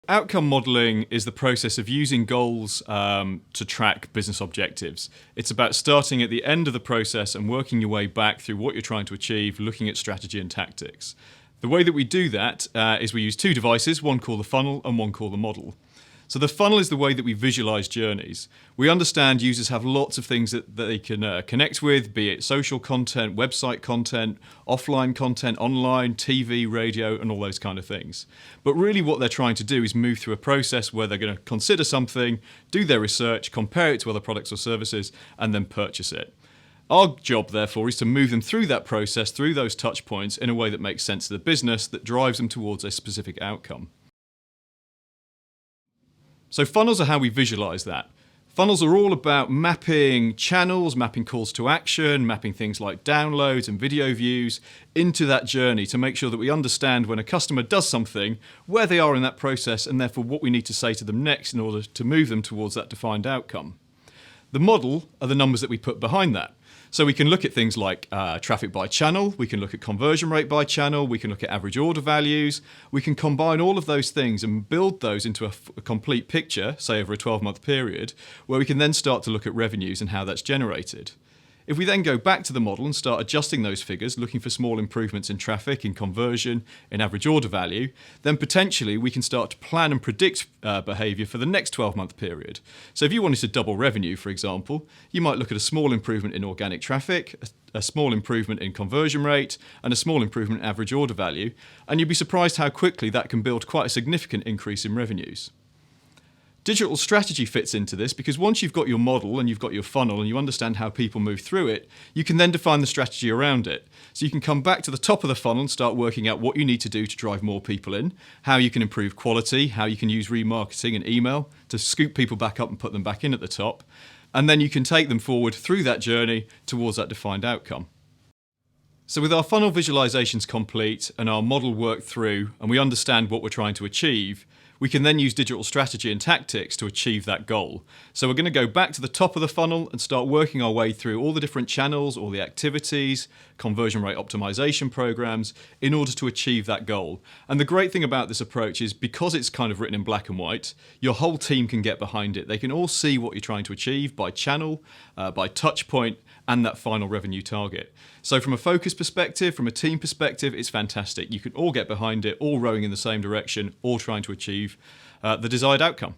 Outcome modeling is the process of using goals to track business objectives. It's about starting at the end of the process and working your way back through what you're trying to achieve, looking at strategy and tactics. The way that we do that is we use two devices, one called the funnel and one called the model. So the funnel is the way that we visualize journeys. We understand users have lots of things that they can connect with, be it social content, website content, offline content, online, TV, radio, and all those kind of things. But really what they're trying to do is move through a process where they're going to consider something, do their research, compare it to other products or services, and then purchase it. Our job, therefore, is to move them through that process, through those touch points, in a way that makes sense to the business, that drives them towards a specific outcome. So funnels are how we visualize that. Funnels are all about mapping channels, mapping calls to action, mapping things like downloads and video views into that journey to make sure that we understand when a customer does something, where they are in that process, and therefore what we need to say to them next in order to move them towards that defined outcome. The model are the numbers that we put behind that. So we can look at things like traffic by channel, we can look at conversion rate by channel, we can look at average order values, we can combine all of those things and build those into a complete picture, say over a 12-month period, where we can then start to look at revenues and how that's generated. If we then go back to the model and start adjusting those figures, looking for small improvements in traffic, in conversion, in average order value, then potentially we can start to plan and predict behaviour for the next 12-month period. So if you wanted to double revenue, for example, you might look at a small improvement in organic traffic, a small improvement in conversion rate, and a small improvement in average order value, and you'd be surprised how quickly that can build quite a significant increase in revenues. Digital strategy fits into this because once you've got your model and you've got your funnel and you understand how people move through it, you can then define the strategy around it. So you can come back to the top of the funnel and start working out what you need to do to drive more people in, how you can improve quality, how you can use remarketing and email to scoop people back up and put them back in at the top. And then you can take them forward through that journey towards that defined outcome. So with our funnel visualizations complete and our model worked through and we understand what we're trying to achieve, we can then use digital strategy and tactics to achieve that goal. So we're going to go back to the top of the funnel and start working our way through all the different channels, all the activities, conversion rate optimization programs in order to achieve that goal. And the great thing about this approach is because it's kind of written in black and white, your whole team can get behind it. They can all see what you're trying to achieve by channel, by touch point, and that final revenue target. So from a focus perspective, from a team perspective, it's fantastic. You can all get behind it, all rowing in the same direction, all trying to achieve the desired outcome.